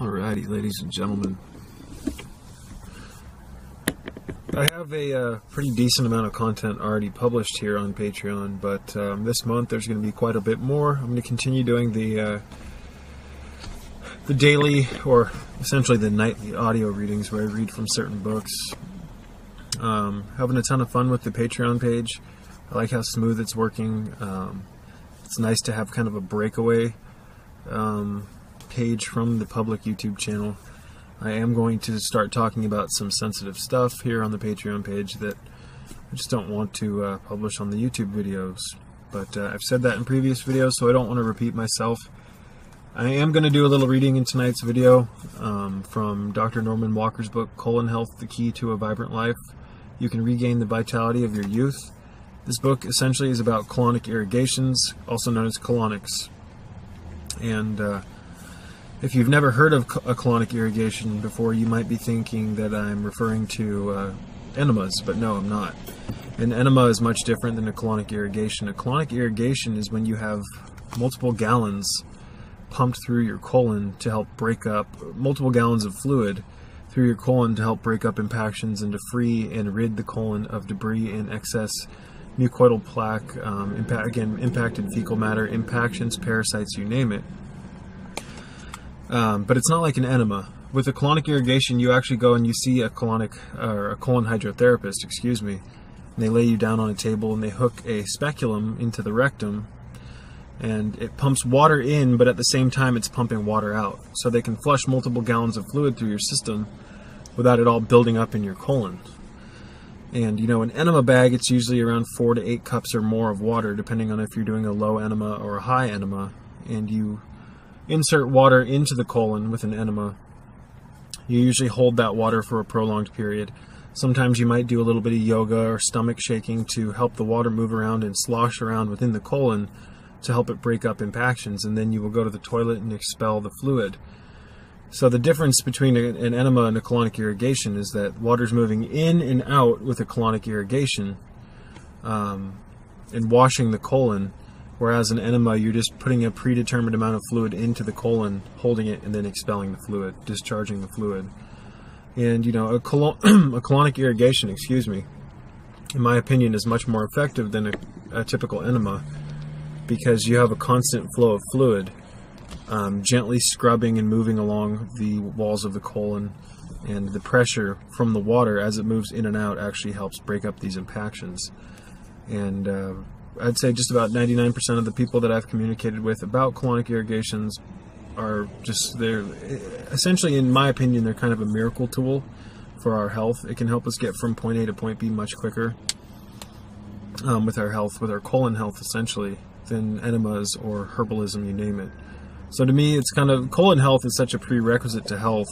Alrighty, ladies and gentlemen. I have a pretty decent amount of content already published here on Patreon, but this month there's going to be quite a bit more. I'm going to continue doing the daily, or essentially the nightly audio readings where I read from certain books. Having a ton of fun with the Patreon page. I like how smooth it's working. It's nice to have kind of a breakaway page from the public YouTube channel. I am going to start talking about some sensitive stuff here on the Patreon page that I just don't want to publish on the YouTube videos. But I've said that in previous videos, so I don't want to repeat myself. I am going to do a little reading in tonight's video from Dr. Norman Walker's book, Colon Health, The Key to a Vibrant Life. You can regain the vitality of your youth. This book essentially is about colonic irrigations, also known as colonics. And if you've never heard of a colonic irrigation before, you might be thinking that I'm referring to enemas, but no, I'm not. An enema is much different than a colonic irrigation. A colonic irrigation is when you have multiple gallons pumped through your colon to help break up, multiple gallons of fluid through your colon to help break up impactions and to free and rid the colon of debris and excess mucoidal plaque, impacted fecal matter, impactions, parasites, you name it. But it's not like an enema. With a colonic irrigation, you actually go and you see a colon hydrotherapist, excuse me, and they lay you down on a table and they hook a speculum into the rectum, and it pumps water in, but at the same time it's pumping water out. So they can flush multiple gallons of fluid through your system without it all building up in your colon. And you know, an enema bag, it's usually around 4 to 8 cups or more of water, depending on if you're doing a low enema or a high enema. And you insert water into the colon with an enema. You usually hold that water for a prolonged period. Sometimes you might do a little bit of yoga or stomach shaking to help the water move around and slosh around within the colon to help it break up impactions, and then you will go to the toilet and expel the fluid. So the difference between an enema and a colonic irrigation is that water's moving in and out with a colonic irrigation and washing the colon, whereas an enema, you're just putting a predetermined amount of fluid into the colon, holding it, and then expelling the fluid, discharging the fluid. And you know, a colonic irrigation, excuse me, in my opinion, is much more effective than a typical enema, because you have a constant flow of fluid, gently scrubbing and moving along the walls of the colon, and the pressure from the water as it moves in and out actually helps break up these impactions. And I'd say just about 99% of the people that I've communicated with about colonic irrigations are just, they're essentially, in my opinion, they're kind of a miracle tool for our health. It can help us get from point A to point B much quicker with our health, with our colon health essentially, than enemas or herbalism, you name it. So to me, it's kind of, colon health is such a prerequisite to health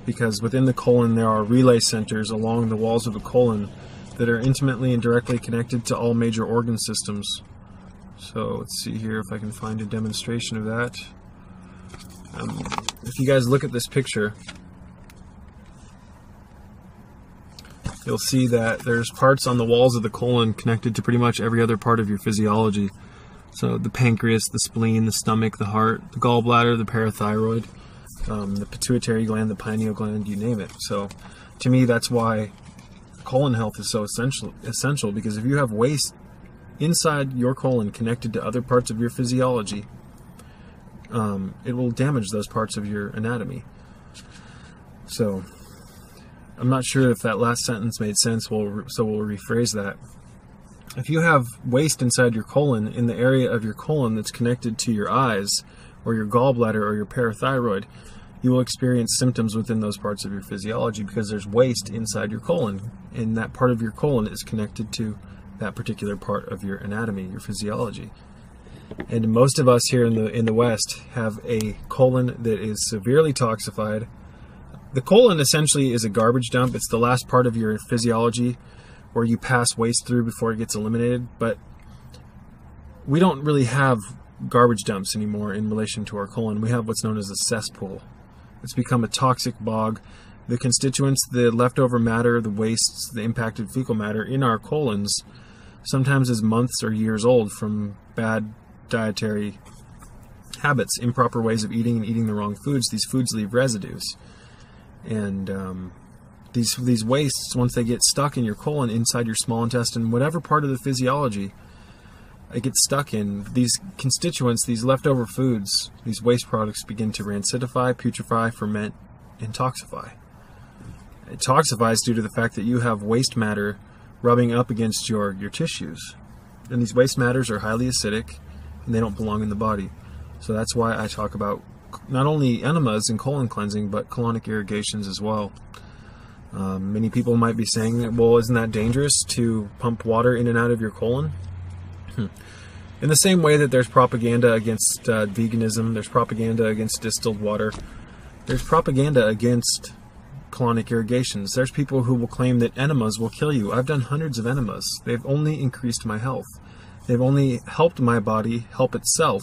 because within the colon there are relay centers along the walls of the colon that are intimately and directly connected to all major organ systems. So let's see here if I can find a demonstration of that. If you guys look at this picture, you'll see that there's parts on the walls of the colon connected to pretty much every other part of your physiology. So the pancreas, the spleen, the stomach, the heart, the gallbladder, the parathyroid, the pituitary gland, the pineal gland, you name it. So to me, that's why colon health is so essential, because if you have waste inside your colon connected to other parts of your physiology, it will damage those parts of your anatomy. So I'm not sure if that last sentence made sense, so we'll rephrase that. If you have waste inside your colon, in the area of your colon that's connected to your eyes or your gallbladder or your parathyroid, you will experience symptoms within those parts of your physiology because there's waste inside your colon, and that part of your colon is connected to that particular part of your anatomy, your physiology. And most of us here in the West have a colon that is severely toxified. The colon essentially is a garbage dump. It's the last part of your physiology where you pass waste through before it gets eliminated, but we don't really have garbage dumps anymore in relation to our colon. We have what's known as a cesspool. It's become a toxic bog. The constituents, the leftover matter, the wastes, the impacted fecal matter in our colons sometimes is months or years old from bad dietary habits, improper ways of eating and eating the wrong foods, these foods leave residues. And these wastes, once they get stuck in your colon, inside your small intestine, whatever part of the physiology it gets stuck in, these constituents, these leftover foods, these waste products begin to rancidify, putrefy, ferment, and toxify. It toxifies due to the fact that you have waste matter rubbing up against your tissues. And these waste matters are highly acidic, and they don't belong in the body. So that's why I talk about not only enemas and colon cleansing, but colonic irrigations as well. Many people might be saying, well, isn't that dangerous to pump water in and out of your colon? In the same way that there's propaganda against veganism, there's propaganda against distilled water, there's propaganda against colonic irrigations. There's people who will claim that enemas will kill you. I've done hundreds of enemas. They've only increased my health. They've only helped my body help itself.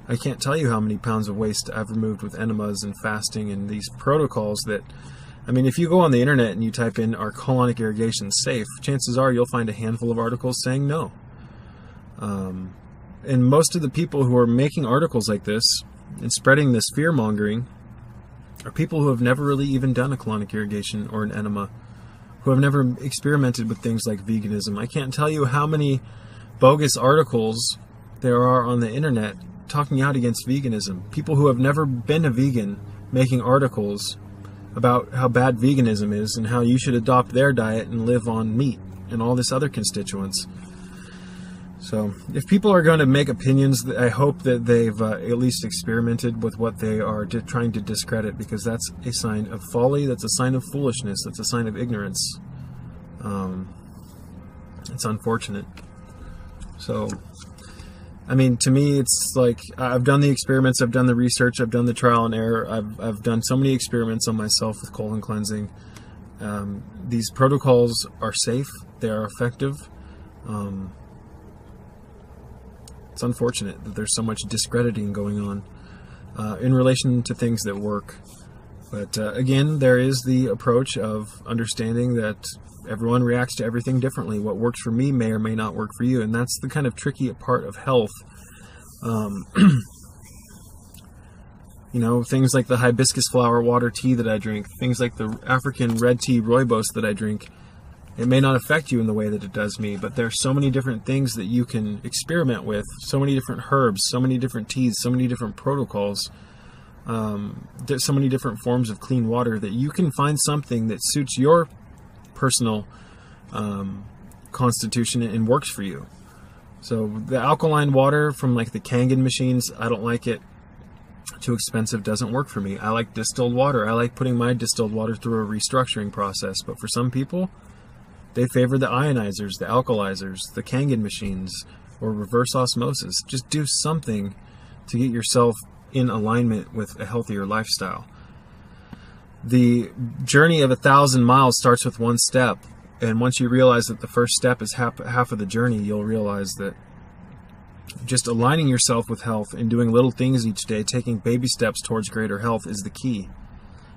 I can't tell you how many pounds of waste I've removed with enemas and fasting and these protocols that, I mean, if you go on the internet and you type in, are colonic irrigations safe, chances are you'll find a handful of articles saying no. And most of the people who are making articles like this and spreading this fear-mongering are people who have never really even done a colonic irrigation or an enema, who have never experimented with things like veganism. I can't tell you how many bogus articles there are on the internet talking out against veganism. People who have never been a vegan making articles about how bad veganism is and how you should adopt their diet and live on meat and all this other constituents. So if people are going to make opinions, I hope that they've at least experimented with what they are trying to discredit, because that's a sign of folly, that's a sign of foolishness, that's a sign of ignorance. It's unfortunate. So, I mean, to me, it's like, I've done the experiments, I've done the research, I've done the trial and error, I've done so many experiments on myself with colon cleansing. These protocols are safe, they are effective. It's unfortunate that there's so much discrediting going on in relation to things that work. But again, there is the approach of understanding that everyone reacts to everything differently. What works for me may or may not work for you, and that's the kind of tricky part of health. You know, things like the hibiscus flower water tea that I drink, things like the African red tea rooibos that I drink, it may not affect you in the way that it does me, but there's so many different things that you can experiment with, so many different herbs, so many different teas, so many different protocols, there's so many different forms of clean water that you can find something that suits your personal constitution and works for you. So the alkaline water from like the Kangen machines, I don't like it. Too expensive, doesn't work for me. I like distilled water. I like putting my distilled water through a restructuring process, but for some people, they favor the ionizers, the alkalizers, the Kangen machines, or reverse osmosis. Just do something to get yourself in alignment with a healthier lifestyle. The journey of 1,000 miles starts with one step, and once you realize that the first step is half of the journey, you'll realize that just aligning yourself with health and doing little things each day, taking baby steps towards greater health, is the key.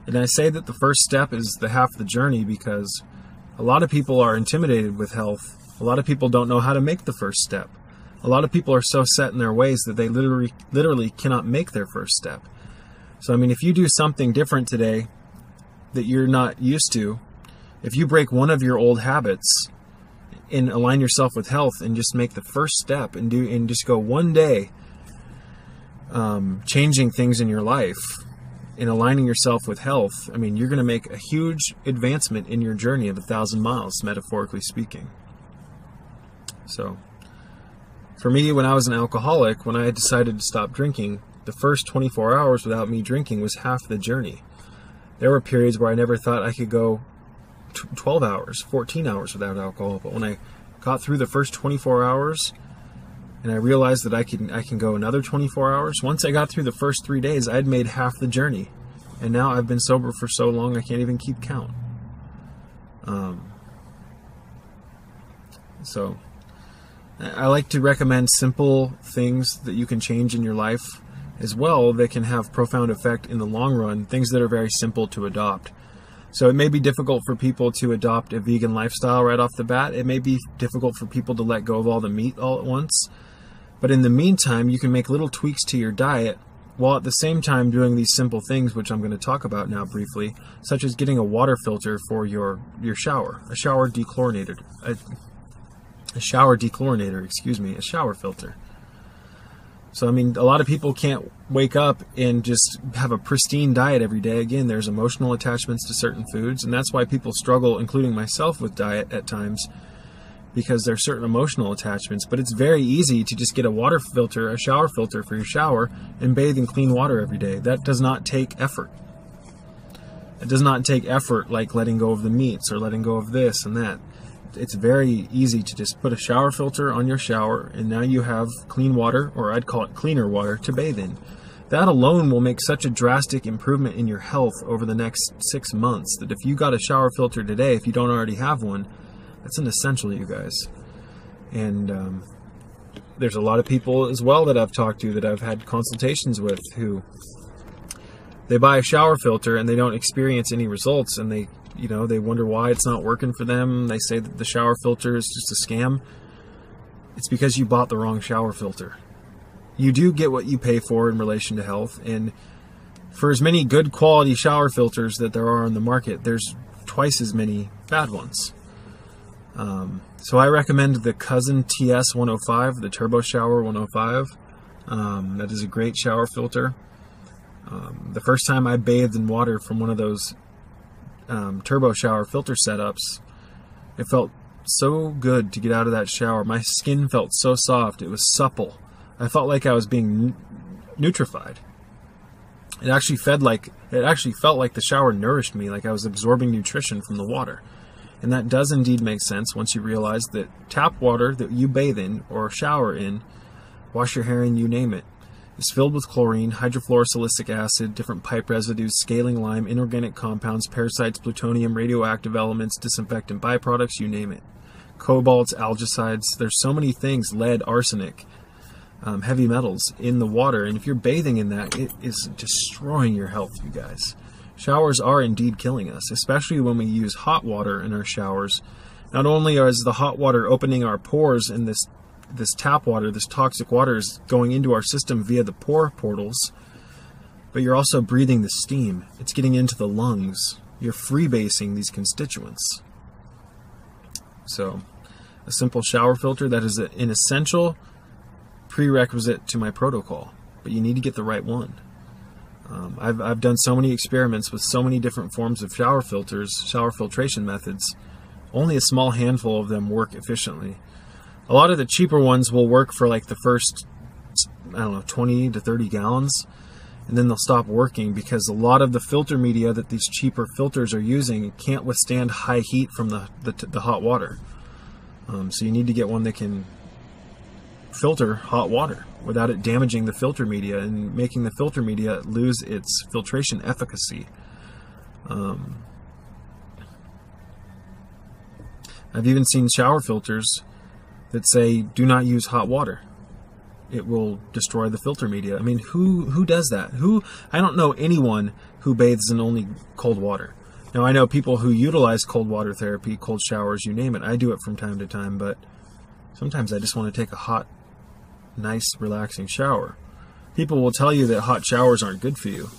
And I say that the first step is the half of the journey because a lot of people are intimidated with health. A lot of people don't know how to make the first step. A lot of people are so set in their ways that they literally cannot make their first step. So, I mean, if you do something different today that you're not used to, if you break one of your old habits and align yourself with health and just make the first step and just go one day changing things in your life, in aligning yourself with health, I mean, you're going to make a huge advancement in your journey of 1,000 miles, metaphorically speaking. So, for me, when I was an alcoholic, when I had decided to stop drinking, the first 24 hours without me drinking was half the journey. There were periods where I never thought I could go 12 hours, 14 hours without alcohol, but when I got through the first 24 hours, and I realized that I can go another 24 hours. Once I got through the first 3 days, I had made half the journey. And now I've been sober for so long I can't even keep count. So I like to recommend simple things that you can change in your life as well that can have profound effect in the long run, things that are very simple to adopt. So it may be difficult for people to adopt a vegan lifestyle right off the bat. It may be difficult for people to let go of all the meat all at once. But in the meantime, you can make little tweaks to your diet while at the same time doing these simple things, which I'm going to talk about now briefly, such as getting a water filter for your shower, a shower dechlorinator, a shower filter. So, I mean, a lot of people can't wake up and just have a pristine diet every day. Again, there's emotional attachments to certain foods, and that's why people struggle, including myself, with diet at times, because there's certain emotional attachments. But it's very easy to just get a water filter, a shower filter for your shower, and bathe in clean water every day. That does not take effort. It does not take effort like letting go of the meats or letting go of this and that. It's very easy to just put a shower filter on your shower, and now you have clean water, or I'd call it cleaner water, to bathe in. That alone will make such a drastic improvement in your health over the next 6 months that if you got a shower filter today, if you don't already have one, that's an essential, you guys. And there's a lot of people as well that I've talked to, that I've had consultations with, who they buy a shower filter and they don't experience any results, and they wonder why it's not working for them. They say that the shower filter is just a scam. It's because you bought the wrong shower filter. You do get what you pay for in relation to health, and for as many good quality shower filters that there are on the market, there's twice as many bad ones. So I recommend the Cousin TS 105, the Turbo Shower 105. That is a great shower filter. The first time I bathed in water from one of those turbo shower filter setups, it felt so good to get out of that shower. My skin felt so soft. It was supple. I felt like I was being nutrified. It actually felt like the shower nourished me, like I was absorbing nutrition from the water. And that does indeed make sense once you realize that tap water that you bathe in or shower in, wash your hair in, you name it, is filled with chlorine, hydrofluorosilicic acid, different pipe residues, scaling lime, inorganic compounds, parasites, plutonium, radioactive elements, disinfectant byproducts, you name it. Cobalts, algicides, there's so many things, lead, arsenic, heavy metals in the water, and if you're bathing in that, it is destroying your health, you guys. Showers are indeed killing us, especially when we use hot water in our showers. Not only is the hot water opening our pores, and this tap water, this toxic water, is going into our system via the pore portals, but you're also breathing the steam. It's getting into the lungs. You're freebasing these constituents. So, a simple shower filter, that is an essential prerequisite to my protocol, but you need to get the right one. I've done so many experiments with so many different forms of shower filters, shower filtration methods. Only a small handful of them work efficiently. A lot of the cheaper ones will work for like the first, 20 to 30 gallons, and then they'll stop working because a lot of the filter media that these cheaper filters are using can't withstand high heat from the hot water. So you need to get one that can filter hot water without it damaging the filter media and making the filter media lose its filtration efficacy. I've even seen shower filters that say do not use hot water. It will destroy the filter media. I mean, who does that? I don't know anyone who bathes in only cold water. Now, I know people who utilize cold water therapy, cold showers, you name it. I do it from time to time, but sometimes I just want to take a hot, nice, relaxing shower. People will tell you that hot showers aren't good for you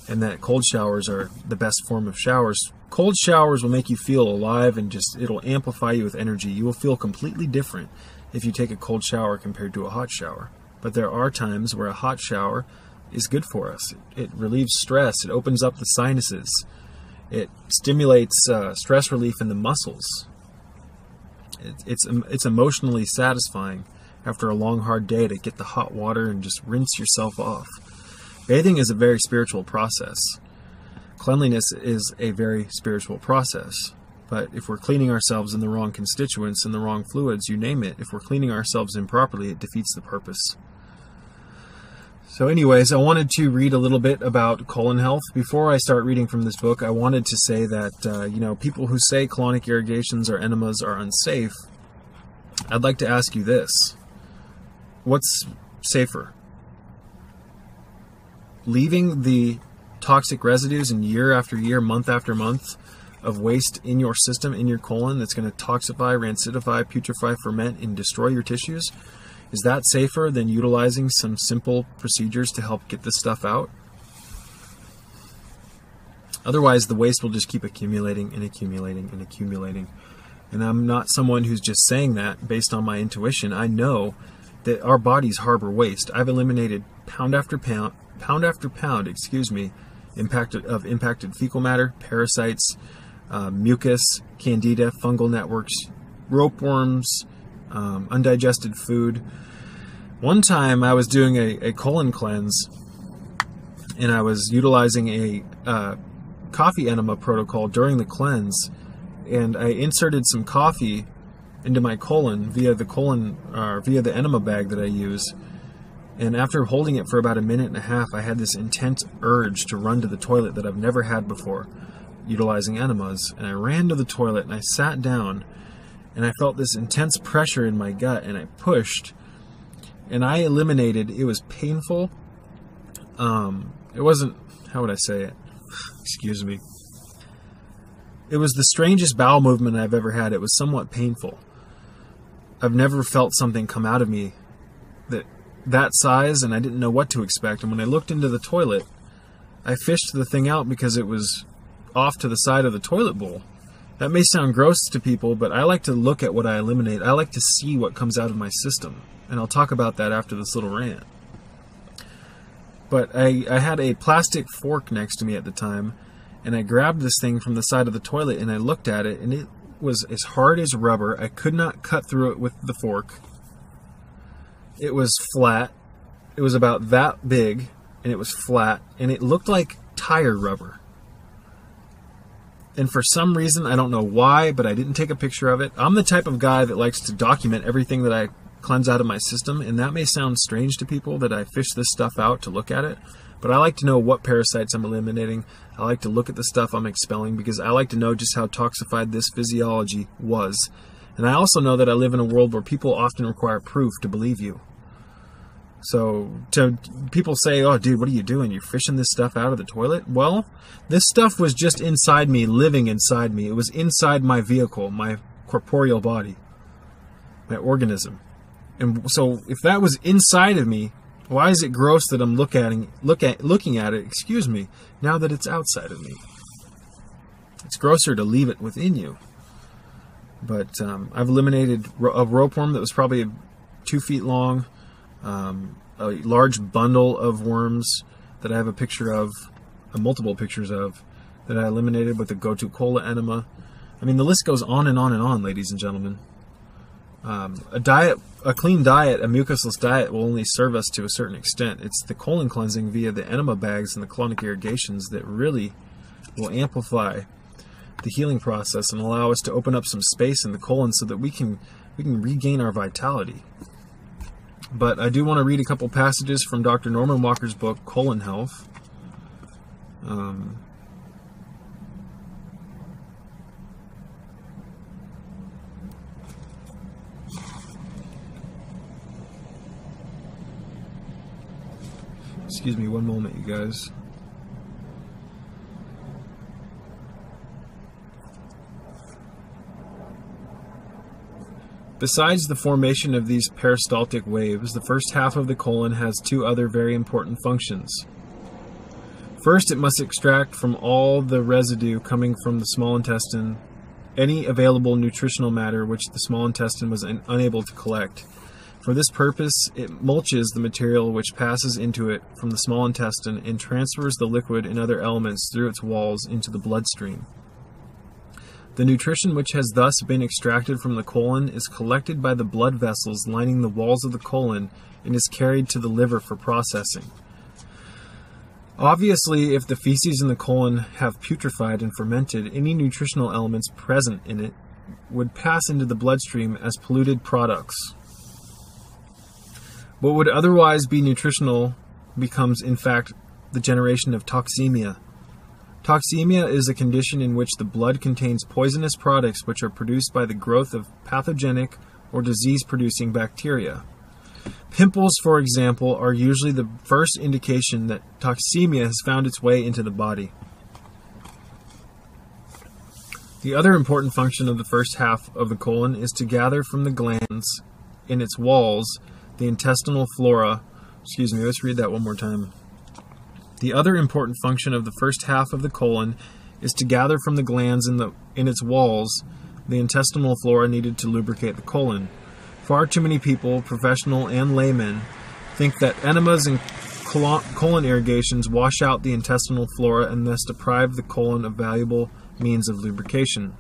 and that cold showers are the best form of showers. Cold showers will make you feel alive and it'll amplify you with energy. You will feel completely different if you take a cold shower compared to a hot shower. But there are times where a hot shower is good for us. It relieves stress. It opens up the sinuses. It stimulates stress relief in the muscles. It's emotionally satisfying after a long, hard day to get the hot water and just rinse yourself off. Bathing is a very spiritual process. Cleanliness is a very spiritual process. But if we're cleaning ourselves in the wrong constituents and the wrong fluids, you name it, if we're cleaning ourselves improperly, it defeats the purpose. So anyways, I wanted to read a little bit about colon health. Before I start reading from this book, I wanted to say that, people who say colonic irrigations or enemas are unsafe, I'd like to ask you this. What's safer? Leaving the toxic residues in year after year, month after month of waste in your system, in your colon, that's going to toxify, rancidify, putrefy, ferment, and destroy your tissues? Is that safer than utilizing some simple procedures to help get this stuff out? Otherwise, the waste will just keep accumulating and accumulating and accumulating. And I'm not someone who's just saying that based on my intuition. I know that our bodies harbor waste. I've eliminated pound after pound, impacted fecal matter, parasites, mucus, candida, fungal networks, ropeworms, undigested food. One time I was doing a colon cleanse, and I was utilizing a coffee enema protocol during the cleanse, and I inserted some coffee into my colon via the enema bag that I use. And after holding it for about a minute and a half, I had this intense urge to run to the toilet that I've never had before, utilizing enemas. And I ran to the toilet and I sat down, and I felt this intense pressure in my gut, and I pushed, and I eliminated. It was painful. It wasn't, how would I say it? Excuse me. It was the strangest bowel movement I've ever had. It was somewhat painful. I've never felt something come out of me that size, and I didn't know what to expect. And when I looked into the toilet, I fished the thing out because it was off to the side of the toilet bowl. That may sound gross to people, but I like to look at what I eliminate. I like to see what comes out of my system. And I'll talk about that after this little rant. But I had a plastic fork next to me at the time, and I grabbed this thing from the side of the toilet, and I looked at it, and it was as hard as rubber. I could not cut through it with the fork. It was flat. It was about that big, and it was flat, and it looked like tire rubber. And for some reason, I don't know why, but I didn't take a picture of it. I'm the type of guy that likes to document everything that I cleanse out of my system, and that may sound strange to people that I fish this stuff out to look at it, but I like to know what parasites I'm eliminating. I like to look at the stuff I'm expelling because I like to know just how toxified this physiology was. And I also know that I live in a world where people often require proof to believe you. So people say, oh dude, what are you doing? You're fishing this stuff out of the toilet? Well, this stuff was just inside me, living inside me. It was inside my vehicle, my corporeal body, my organism. And so if that was inside of me, why is it gross that I'm looking at it, excuse me, now that it's outside of me? It's grosser to leave it within you. But I've eliminated a ropeworm that was probably 2 feet long, a large bundle of worms that I have a picture of, multiple pictures of, that I eliminated with the Gotu Kola enema. I mean, the list goes on and on and on, ladies and gentlemen. A clean diet, a mucusless diet, will only serve us to a certain extent. It's the colon cleansing via the enema bags and the colonic irrigations that really will amplify the healing process and allow us to open up some space in the colon so that we can regain our vitality. But I do want to read a couple passages from Dr. Norman Walker's book, Colon Health. Excuse me one moment, you guys. Besides the formation of these peristaltic waves, the first half of the colon has two other very important functions. First, it must extract from all the residue coming from the small intestine any available nutritional matter which the small intestine was unable to collect. For this purpose, it mulches the material which passes into it from the small intestine and transfers the liquid and other elements through its walls into the bloodstream. The nutrition which has thus been extracted from the colon is collected by the blood vessels lining the walls of the colon and is carried to the liver for processing. Obviously, if the feces in the colon have putrefied and fermented, any nutritional elements present in it would pass into the bloodstream as polluted products. What would otherwise be nutritional becomes, in fact, the generation of toxemia. Toxemia is a condition in which the blood contains poisonous products which are produced by the growth of pathogenic or disease-producing bacteria. Pimples, for example, are usually the first indication that toxemia has found its way into the body. The other important function of the first half of the colon is to gather from the glands in its walls the intestinal flora. Excuse me, let's read that one more time. The other important function of the first half of the colon is to gather from the glands in its walls the intestinal flora needed to lubricate the colon. Far too many people, professional and laymen, think that enemas and colon irrigations wash out the intestinal flora and thus deprive the colon of valuable means of lubrication.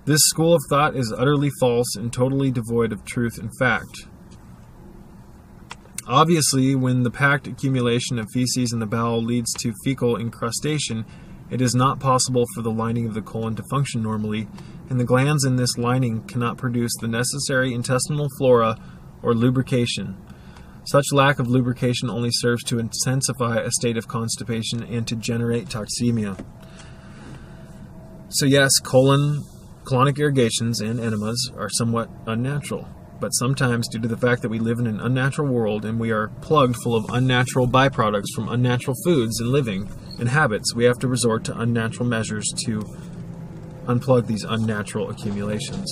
This school of thought is utterly false and totally devoid of truth and fact. Obviously, when the packed accumulation of feces in the bowel leads to fecal incrustation, it is not possible for the lining of the colon to function normally, and the glands in this lining cannot produce the necessary intestinal flora or lubrication. Such lack of lubrication only serves to intensify a state of constipation and to generate toxemia. So yes, colonic irrigations and enemas are somewhat unnatural. But sometimes, due to the fact that we live in an unnatural world and we are plugged full of unnatural byproducts from unnatural foods and living and habits, we have to resort to unnatural measures to unplug these unnatural accumulations.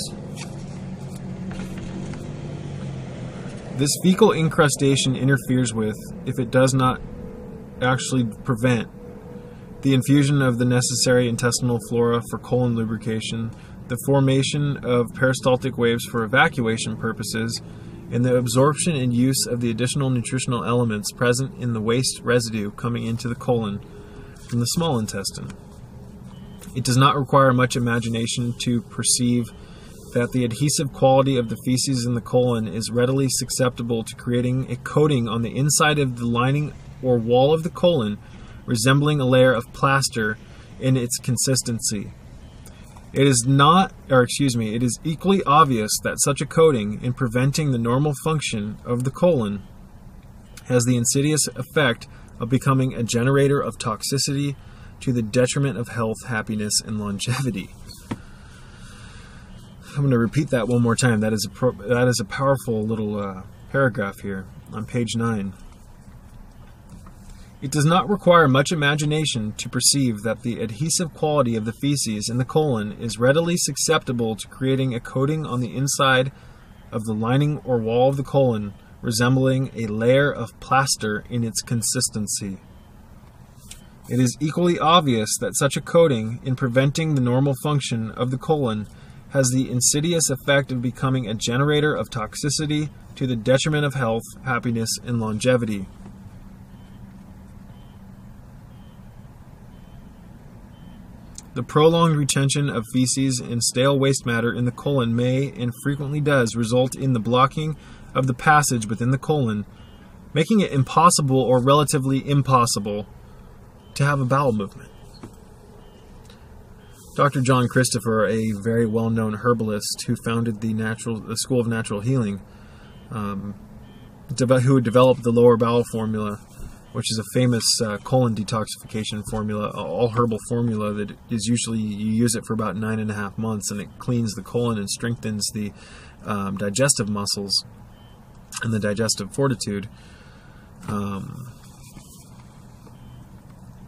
This fecal incrustation interferes with, if it does not actually prevent, the infusion of the necessary intestinal flora for colon lubrication, the formation of peristaltic waves for evacuation purposes, and the absorption and use of the additional nutritional elements present in the waste residue coming into the colon from the small intestine. It does not require much imagination to perceive that the adhesive quality of the feces in the colon is readily susceptible to creating a coating on the inside of the lining or wall of the colon, resembling a layer of plaster in its consistency. It is equally obvious that such a coating, in preventing the normal function of the colon, has the insidious effect of becoming a generator of toxicity to the detriment of health, happiness, and longevity. I'm going to repeat that one more time. That is a powerful little paragraph here on page 9. It does not require much imagination to perceive that the adhesive quality of the feces in the colon is readily susceptible to creating a coating on the inside of the lining or wall of the colon, resembling a layer of plaster in its consistency. It is equally obvious that such a coating, in preventing the normal function of the colon, has the insidious effect of becoming a generator of toxicity to the detriment of health, happiness, and longevity. The prolonged retention of feces and stale waste matter in the colon may, and frequently does, result in the blocking of the passage within the colon, making it impossible or relatively impossible to have a bowel movement. Dr. John Christopher, a very well-known herbalist who founded the School of Natural Healing, who developed the lower bowel formula, which is a famous colon detoxification formula, all herbal formula that is usually, you use it for about 9.5 months, and it cleans the colon and strengthens the digestive muscles and the digestive fortitude.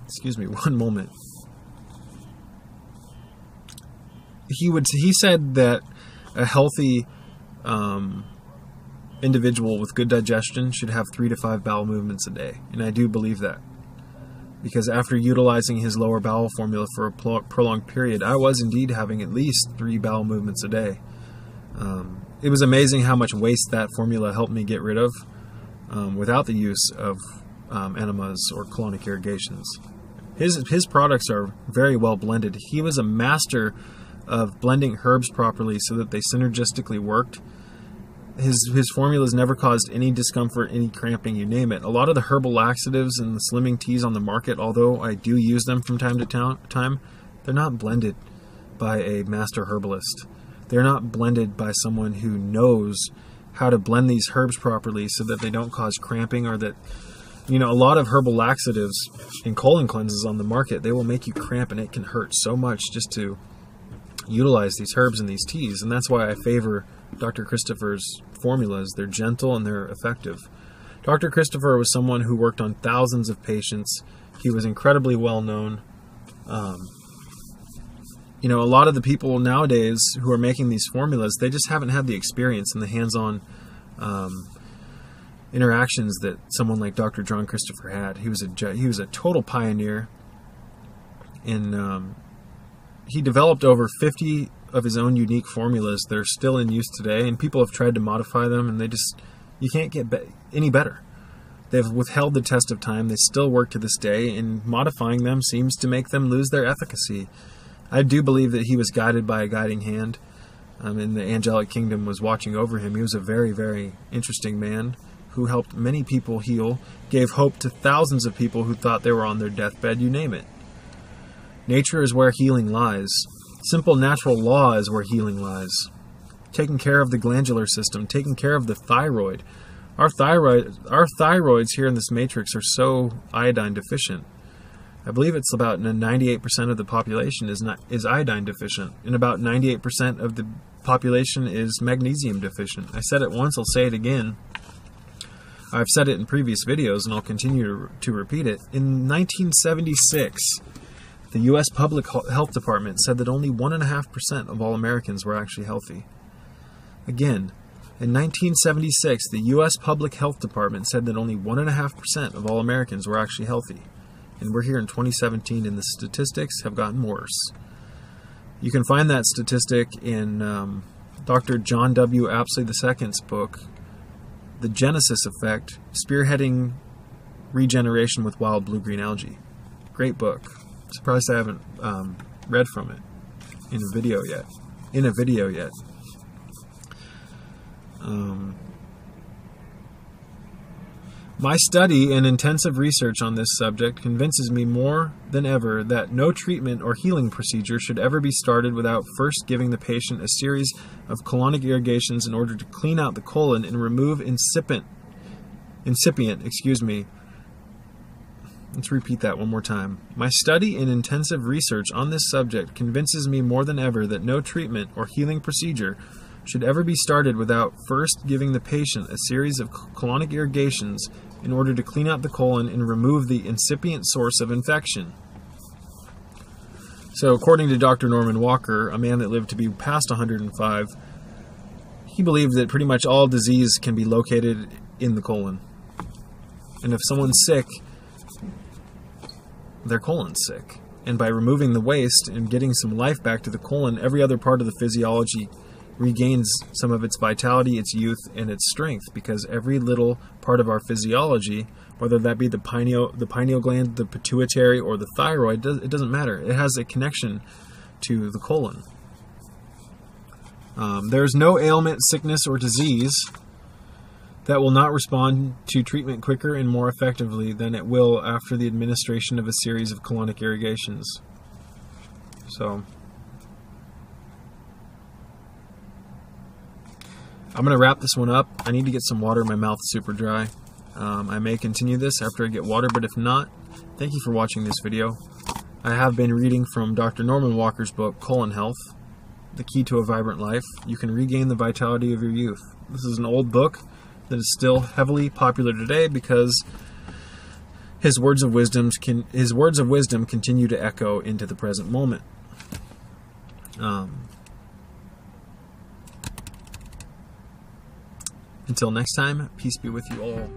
Excuse me, one moment. He said that a healthy individual with good digestion should have 3 to 5 bowel movements a day, and I do believe that, because after utilizing his lower bowel formula for a prolonged period, I was indeed having at least 3 bowel movements a day. It was amazing how much waste that formula helped me get rid of without the use of enemas or colonic irrigations. His products are very well blended. He was a master of blending herbs properly so that they synergistically worked. His formulas never caused any discomfort, any cramping, you name it. A lot of the herbal laxatives and the slimming teas on the market, although I do use them from time to time, they're not blended by a master herbalist. They're not blended by someone who knows how to blend these herbs properly so that they don't cause cramping, or that, a lot of herbal laxatives and colon cleanses on the market, they will make you cramp, and it can hurt so much just to utilize these herbs and these teas. And that's why I favor Dr. Christopher's formulas. They're gentle and they're effective. Dr. Christopher was someone who worked on thousands of patients. He was incredibly well known. A lot of the people nowadays who are making these formulas, they just haven't had the experience and the hands-on interactions that someone like Dr. John Christopher had. He was a total pioneer, and he developed over 50 of his own unique formulas that are still in use today, and people have tried to modify them, and you can't get any better. They've withheld the test of time. They still work to this day, and modifying them seems to make them lose their efficacy. I do believe that he was guided by a guiding hand, and the angelic kingdom was watching over him. He was a very, very interesting man who helped many people heal, gave hope to thousands of people who thought they were on their deathbed, you name it. Nature is where healing lies. Simple natural law is where healing lies. Taking care of the glandular system, taking care of the thyroid. Our thyroids here in this matrix are so iodine deficient. I believe it's about 98% of the population is iodine deficient, and about 98% of the population is magnesium deficient. I said it once, I'll say it again. I've said it in previous videos, and I'll continue to repeat it. In 1976, the U.S. Public Health Department said that only 1.5% of all Americans were actually healthy. Again, in 1976, the U.S. Public Health Department said that only 1.5% of all Americans were actually healthy. And we're here in 2017, and the statistics have gotten worse. You can find that statistic in Dr. John W. Apsley II's book, The Genesis Effect, Spearheading Regeneration with Wild Blue-Green Algae. Great book. Surprised I haven't read from it in a video yet. My study and intensive research on this subject convinces me more than ever that no treatment or healing procedure should ever be started without first giving the patient a series of colonic irrigations in order to clean out the colon and remove incipient. Let's repeat that one more time. My study and intensive research on this subject convinces me more than ever that no treatment or healing procedure should ever be started without first giving the patient a series of colonic irrigations in order to clean out the colon and remove the incipient source of infection. So according to Dr. Norman Walker, a man that lived to be past 105, he believed that pretty much all disease can be located in the colon. And if someone's sick, their colon's sick. And by removing the waste and getting some life back to the colon, every other part of the physiology regains some of its vitality, its youth, and its strength, because every little part of our physiology, whether that be the pineal gland, the pituitary, or the thyroid, it doesn't matter. It has a connection to the colon. There's no ailment, sickness, or disease that will not respond to treatment quicker and more effectively than it will after the administration of a series of colonic irrigations. So I'm going to wrap this one up. I need to get some water. My mouth is super dry. I may continue this after I get water, but if not, thank you for watching this video. I have been reading from Dr. Norman Walker's book, Colon Health, The Key to a Vibrant Life. You can regain the vitality of your youth. This is an old book that is still heavily popular today because his words of wisdom continue to echo into the present moment. Until next time, peace be with you all.